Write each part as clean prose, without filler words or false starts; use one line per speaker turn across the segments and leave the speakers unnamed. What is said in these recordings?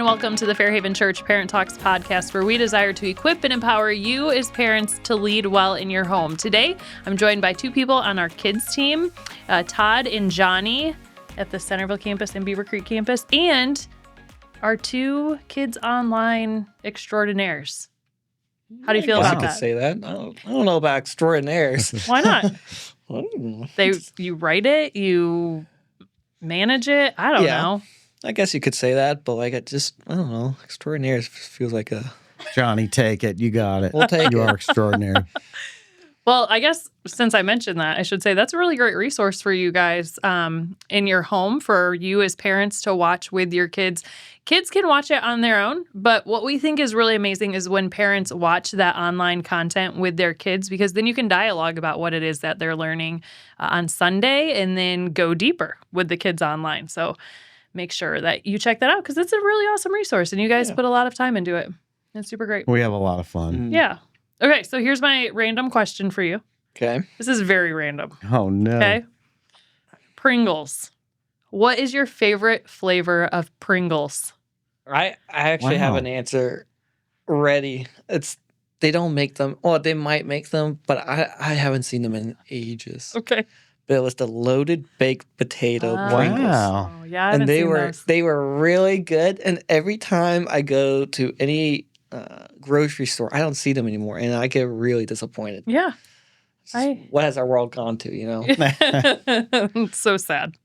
welcome to the Fairhaven Church Parent Talks podcast, where we desire to equip and empower you as parents to lead well in your home. Today, I'm joined by two people on our kids team, Todd and Johnny at the Centerville campus and Beaver Creek campus, and our two kids online extraordinaires. How do you feel about that?
I could say that. I don't know about extraordinaires.
Why not?
I don't know.
You write it, you manage it. I don't know.
I guess you could say that, but I don't know. Extraordinaires feels like a...
Johnny, take it. You got it.
We'll take
You
it.
are extraordinary.
Well, I guess since I mentioned that, I should say that's a really great resource for you guys in your home for you as parents to watch with your kids. Kids can watch it on their own, but what we think is really amazing is when parents watch that online content with their kids, because then you can dialogue about what it is that they're learning on Sunday and then go deeper with the kids online. So make sure that you check that out because it's a really awesome resource and you guys put a lot of time into it. It's super great.
We have a lot of fun.
Yeah. Okay, so here's my random question for you.
Okay.
This is very random.
Oh, no.
Okay. Pringles. What is your favorite flavor of Pringles?
I actually have an answer ready. They don't make them. Well, they might make them, but I haven't seen them in ages.
Okay.
But it was the loaded baked potato Pringles.
Wow.
Oh, yeah, I haven't
And
seen those.
they were really good. And every time I go to any grocery store, I don't see them anymore, and I get really disappointed.
Yeah.
What has our world gone to? You know.
It's so sad.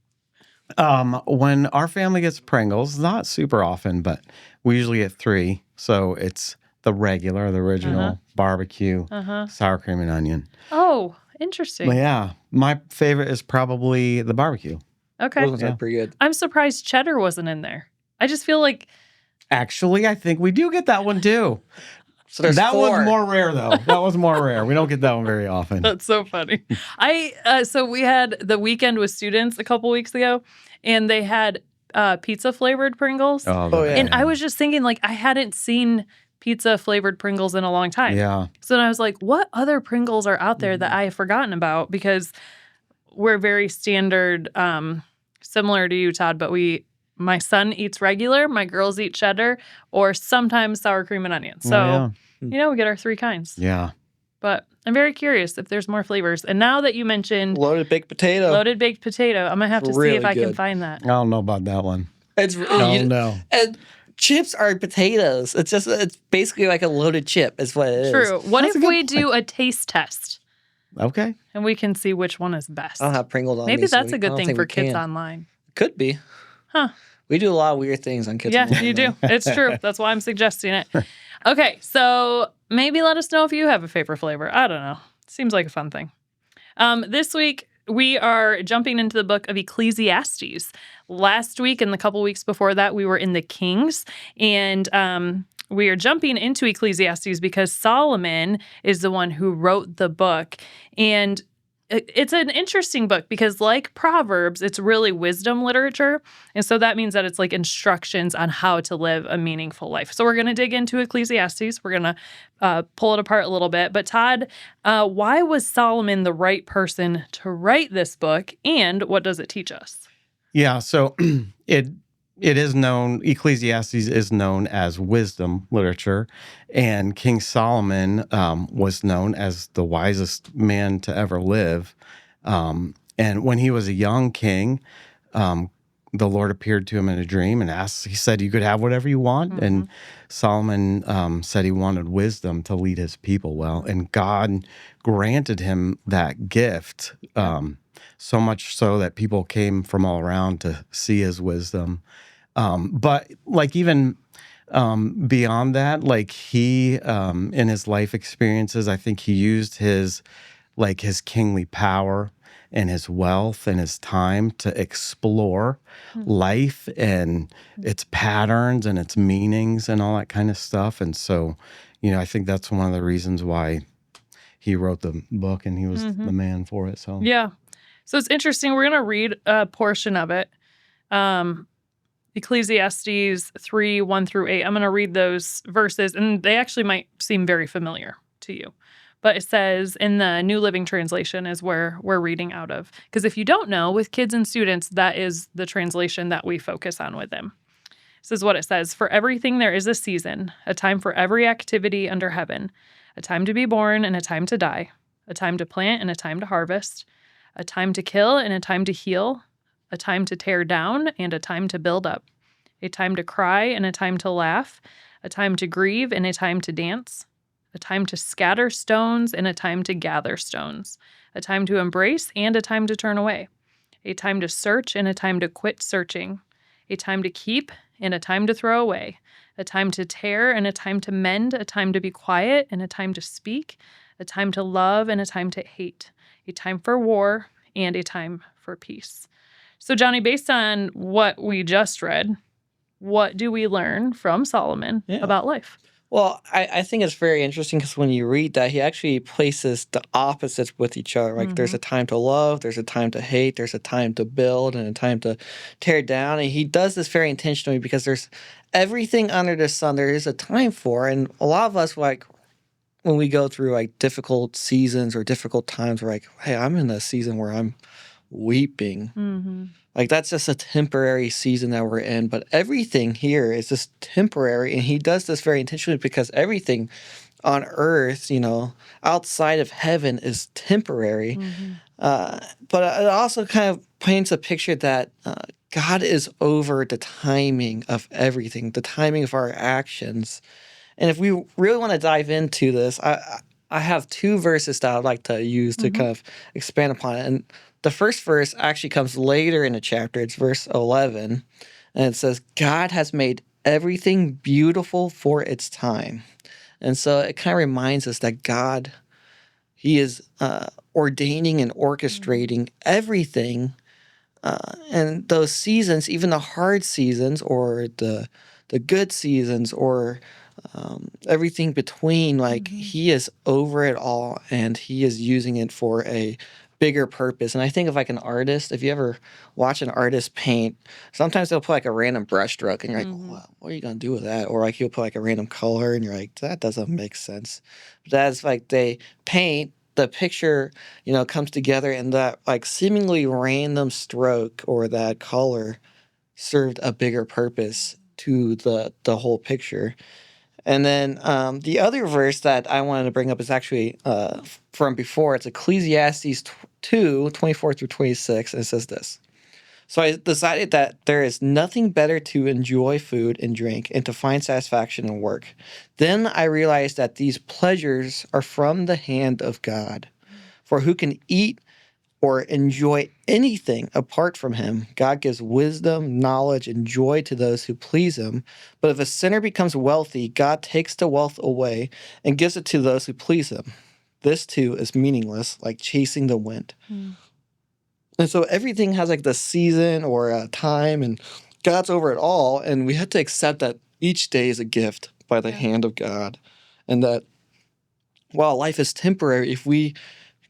When our family gets Pringles, not super often, but we usually get 3. So it's the original barbecue, sour cream and onion.
Oh, interesting.
But yeah, my favorite is probably the barbecue.
Okay.
Those are pretty good.
I'm surprised cheddar wasn't in there. I just feel like
Actually, I think we do get that one too.
So there's
that
4.
was more rare though. That was more rare. We don't get that one very often.
that's so funny. So we had the weekend with students a couple weeks ago, and they had pizza flavored Pringles.
Oh, yeah.
And I was just thinking, like, I hadn't seen pizza flavored Pringles in a long time.
Yeah.
So then I was like, what other Pringles are out there that I have forgotten about? Because we're very standard, similar to you, Todd, but my son eats regular, my girls eat cheddar, or sometimes sour cream and onion. So, we get our 3 kinds.
Yeah.
But I'm very curious if there's more flavors. And now that you mentioned
Loaded baked potato.
loaded baked potato, I'm going to have to see
Really
if I can
good.
find that.
I don't know about that one.
It's
Oh, no.
And chips are potatoes. It's basically like a loaded chip. Is what it is.
True. What
That's a
if
good
we
point.
do a taste test
Okay.
and we can see which one is best?
I don't have Pringles on.
Maybe
me, so
that's a
I
good
don't
thing
think
for
we
kids
can.
online.
Could be.
Huh.
We do a lot of weird things on kids.
Yeah,
Online,
you do.
though.
It's true. That's why I'm suggesting it. Okay, so maybe let us know if you have a favorite flavor. I don't know. Seems like a fun thing. This week, we are jumping into the book of Ecclesiastes. Last week and the couple weeks before that, we were in the Kings. And we are jumping into Ecclesiastes because Solomon is the one who wrote the book. And it's an interesting book because, like Proverbs, it's really wisdom literature. And so that means that it's like instructions on how to live a meaningful life. So we're going to dig into Ecclesiastes. We're going to pull it apart a little bit. But Todd, why was Solomon the right person to write this book? And what does it teach us?
Yeah, so it is known, Ecclesiastes is known as wisdom literature, and King Solomon was known as the wisest man to ever live. And when he was a young king, the Lord appeared to him in a dream and he said, you could have whatever you want. Mm-hmm. And Solomon said he wanted wisdom to lead his people well. And God granted him that gift, so much so that people came from all around to see his wisdom. But like even beyond that, like he in his life experiences, I think he used his kingly power and his wealth and his time to explore life and its patterns and its meanings and all that kind of stuff. And so, I think that's one of the reasons why he wrote the book and he was the man for it. So
Yeah. So it's interesting. We're going to read a portion of it. Ecclesiastes 3, 1 through 8. I'm going to read those verses, and they actually might seem very familiar to you. But it says in the New Living Translation is where we're reading out of. Because if you don't know, with kids and students, that is the translation that we focus on with them. This is what it says. For everything there is a season, a time for every activity under heaven, a time to be born and a time to die, a time to plant and a time to harvest, a time to kill and a time to heal, a time to tear down and a time to build up, a time to cry and a time to laugh, a time to grieve and a time to dance, a time to scatter stones and a time to gather stones, a time to embrace and a time to turn away, a time to search and a time to quit searching, a time to keep and a time to throw away, a time to tear and a time to mend, a time to be quiet and a time to speak, a time to love and a time to hate, a time for war and a time for peace. So, Johnny, based on what we just read, what do we learn from Solomon about life?
Well, I think it's very interesting because when you read that, he actually places the opposites with each other. Like there's a time to love, there's a time to hate, there's a time to build, and a time to tear down. And he does this very intentionally because there's everything under the sun there is a time for. And a lot of us, like, when we go through like difficult seasons or difficult times, we're like, hey, I'm in a season where I'm weeping. Like that's just a temporary season that we're in, but everything here is just temporary, and he does this very intentionally because everything on earth, outside of heaven is temporary. But it also kind of paints a picture that God is over the timing of everything, the timing of our actions. And if we really want to dive into this, I have two verses that I'd like to use to kind of expand upon it. And the first verse actually comes later in the chapter. It's verse 11. And it says, God has made everything beautiful for its time. And so it kind of reminds us that God, he is ordaining and orchestrating everything. And those seasons, even the hard seasons or the good seasons or everything between, like he is over it all and he is using it for a bigger purpose. And I think of like an artist, if you ever watch an artist paint, sometimes they'll put like a random brush stroke and you're like, well, what are you going to do with that? Or like he'll put like a random color and you're like, that doesn't make sense. But that's like they paint, the picture, comes together and that like seemingly random stroke or that color served a bigger purpose to the whole picture. And then the other verse that I wanted to bring up is actually from before. It's Ecclesiastes 2:24-26, and it says this. So I decided that there is nothing better to enjoy food and drink and to find satisfaction in work. Then I realized that these pleasures are from the hand of God. For who can eat or enjoy anything apart from him? God gives wisdom, knowledge, and joy to those who please him. But if a sinner becomes wealthy, God takes the wealth away and gives it to those who please him. This too is meaningless, like chasing the wind. And so everything has like the season or a time, and God's over it all. And we have to accept that each day is a gift by the hand of God. And that while life is temporary, if we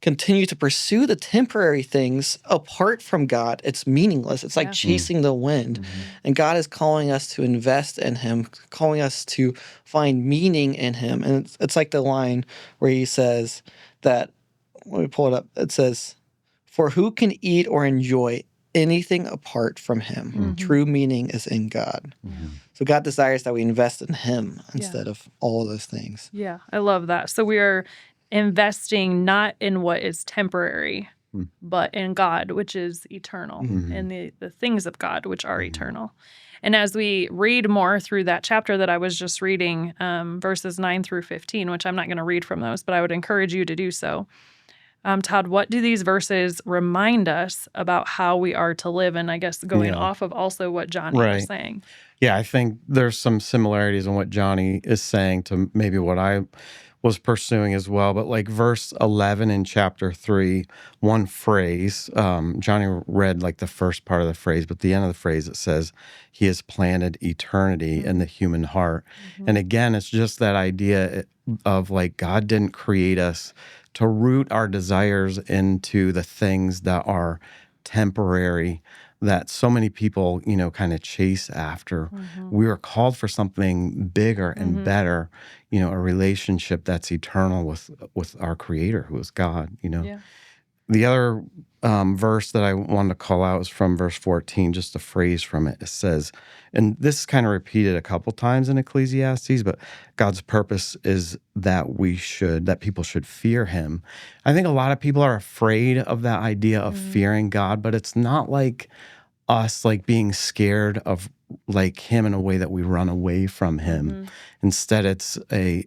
continue to pursue the temporary things apart from God, it's meaningless. It's like chasing the wind. And God is calling us to invest in him, calling us to find meaning in him. And it's like the line where he says that, let me pull it up. It says, for who can eat or enjoy anything apart from him? True meaning is in God. So God desires that we invest in him instead of all of those things.
Yeah, I love that. So we are investing not in what is temporary, but in God, which is eternal, and the things of God, which are eternal. And as we read more through that chapter that I was just reading, verses 9-15, which I'm not going to read from those, but I would encourage you to do so. Todd, what do these verses remind us about how we are to live? And I guess going off of also what Johnny was saying.
Yeah, I think there's some similarities in what Johnny is saying to maybe what I was pursuing as well. But like verse 11 in chapter 3, one phrase, Johnny read like the first part of the phrase, but the end of the phrase, it says, he has planted eternity in the human heart. And again, it's just that idea of like God didn't create us to root our desires into the things that are temporary, that so many people, kind of chase after. We were called for something bigger and better, a relationship that's eternal with our Creator, who is God, The other verse that I wanted to call out is from verse 14, just a phrase from it. It says, and this is kind of repeated a couple times in Ecclesiastes, but God's purpose is that people should fear him. I think a lot of people are afraid of that idea of fearing God, but it's not like us like being scared of like him in a way that we run away from him. Instead, it's a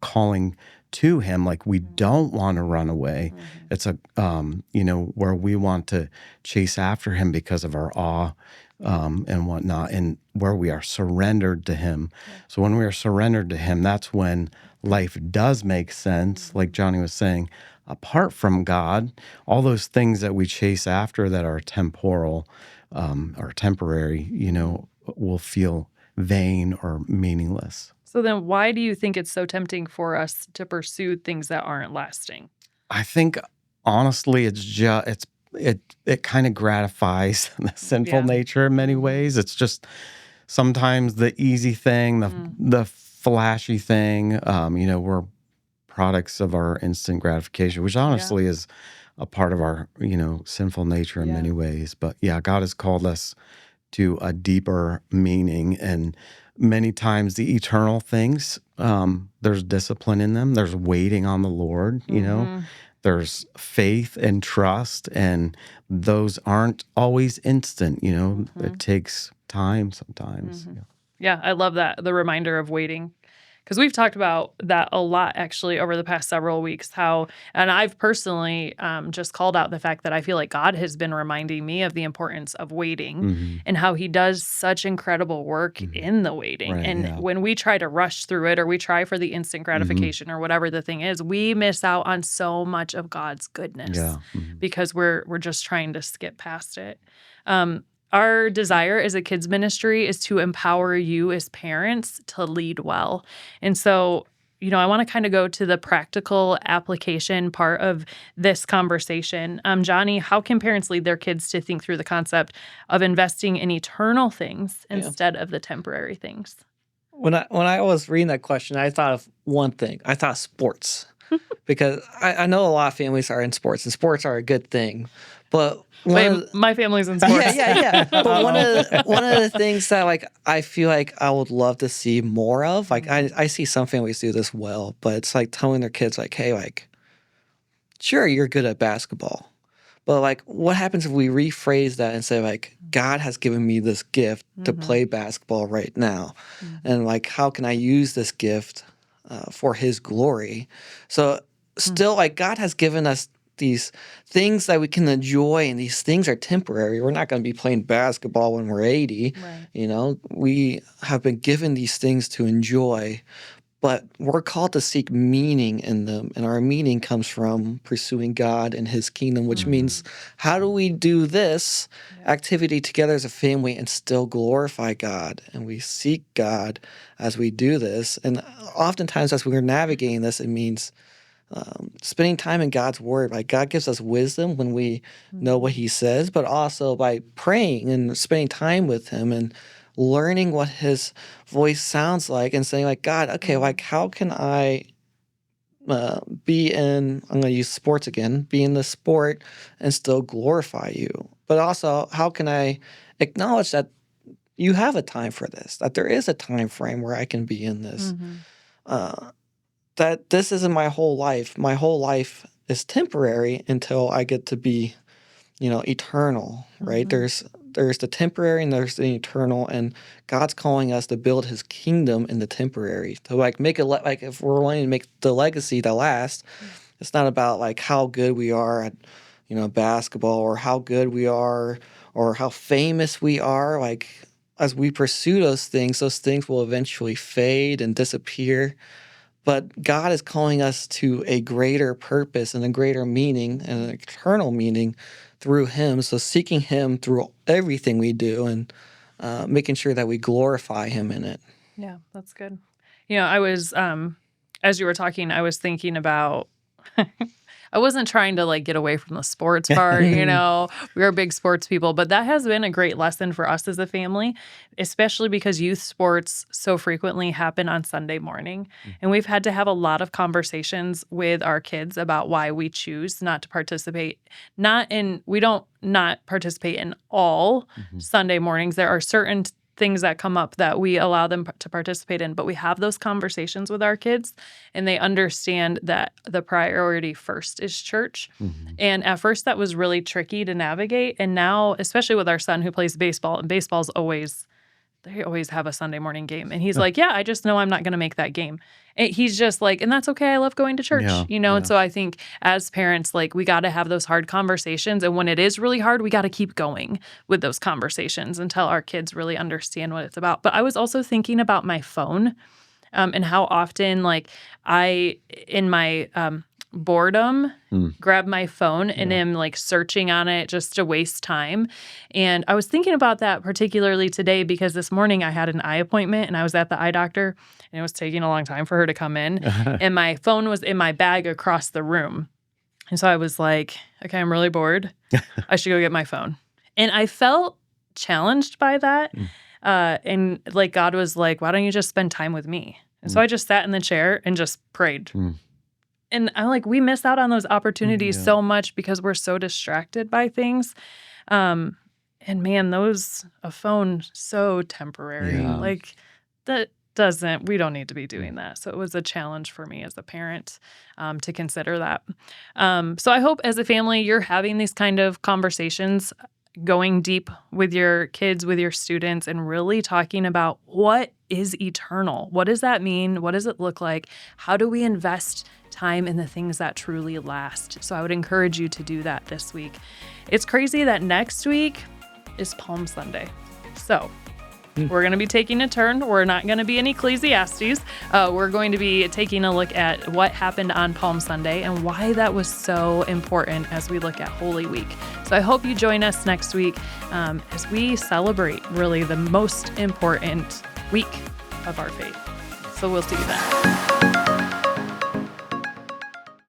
calling to him, like we don't want to run away. It's a where we want to chase after him because of our awe and whatnot, and where we are surrendered to him. So when we are surrendered to him, that's when life does make sense. Like Johnny was saying, apart from God, all those things that we chase after that are temporal or temporary, will feel vain or meaningless.
So then why do you think it's so tempting for us to pursue things that aren't lasting?
I think honestly, it kind of gratifies the sinful nature in many ways. It's just sometimes the easy thing, the flashy thing. We're products of our instant gratification, which honestly is a part of our sinful nature in many ways. But God has called us to a deeper meaning, and many times the eternal things, there's discipline in them. There's waiting on the Lord, there's faith and trust, and those aren't always instant, it takes time sometimes.
Yeah, I love that, the reminder of waiting. Because we've talked about that a lot, actually, over the past several weeks, and I've personally just called out the fact that I feel like God has been reminding me of the importance of waiting and how he does such incredible work in the waiting.
Right,
and when we try to rush through it, or we try for the instant gratification or whatever the thing is, we miss out on so much of God's goodness because we're just trying to skip past it. Our desire as a kids ministry is to empower you as parents to lead well. And so, I want to kind of go to the practical application part of this conversation. Johnny, how can parents lead their kids to think through the concept of investing in eternal things instead of the temporary things?
When I was reading that question, I thought of one thing. I thought sports. Because I know a lot of families are in sports, and sports are a good thing. But
my family's in sports.
Yeah. But one of the things that like I feel like I would love to see more of, like I see some families do this well, but it's like telling their kids like, hey, like, sure, you're good at basketball, but like, what happens if we rephrase that and say like, God has given me this gift to play basketball right now, and like, how can I use this gift for his glory? So still, like, God has given us these things that we can enjoy, and these things are temporary. We're not going to be playing basketball when we're 80. Right. We have been given these things to enjoy, but we're called to seek meaning in them. And our meaning comes from pursuing God and his kingdom, which means how do we do this activity together as a family and still glorify God? And we seek God as we do this. And oftentimes as we're navigating this, it means spending time in God's word. Like, God gives us wisdom when we know what he says, but also by praying and spending time with him and learning what his voice sounds like and saying like, God, okay, like, how can I be in, I'm going to use sports again, be in the sport and still glorify you? But also, how can I acknowledge that you have a time for this, that there is a time frame where I can be in this? That this isn't my whole life. My whole life is temporary until I get to be, eternal, right? There's the temporary and there's the eternal, and God's calling us to build his kingdom in the temporary. To like make it like if we're wanting to make the legacy that lasts, it's not about like how good we are at, basketball, or how good we are or how famous we are. Like, as we pursue those things will eventually fade and disappear. But God is calling us to a greater purpose and a greater meaning and an eternal meaning through him. So seeking him through everything we do and making sure that we glorify him in it.
Yeah, that's good. I was, as you were talking, I was thinking about, I wasn't trying to like get away from the sports part, we were big sports people, but that has been a great lesson for us as a family, especially because youth sports so frequently happen on Sunday morning. And we've had to have a lot of conversations with our kids about why we choose not to participate. We don't not participate in all Sunday mornings. There are certain things that come up that we allow them to participate in, but we have those conversations with our kids and they understand that the priority first is church. And at first that was really tricky to navigate. And now, especially with our son who plays baseball, and baseball's they always have a Sunday morning game. And he's like, yeah, I just know I'm not going to make that game. And he's just like, and that's okay. I love going to church, And so I think as parents, like we got to have those hard conversations. And when it is really hard, we got to keep going with those conversations until our kids really understand what it's about. But I was also thinking about my phone and how often like I, in my boredom, grab my phone and am like searching on it just to waste time. And I was thinking about that particularly today because this morning I had an eye appointment and I was at the eye doctor and it was taking a long time for her to come in. And my phone was in my bag across the room. And so I was like, okay, I'm really bored. I should go get my phone. And I felt challenged by that. And like God was like, why don't you just spend time with me? And so I just sat in the chair and just prayed. And I'm like, we miss out on those opportunities so much because we're so distracted by things. And man, a phone so temporary. Like we don't need to be doing that. So it was a challenge for me as a parent to consider that. So I hope as a family, you're having these kind of conversations, going deep with your kids, with your students, and really talking about what is eternal? What does that mean? What does it look like? How do we invest time in the things that truly last? So I would encourage you to do that this week. It's crazy that next week is Palm Sunday. So we're going to be taking a turn. We're not going to be in Ecclesiastes. We're going to be taking a look at what happened on Palm Sunday and why that was so important as we look at Holy Week. So I hope you join us next week as we celebrate really the most important week of our faith. So we'll see you then.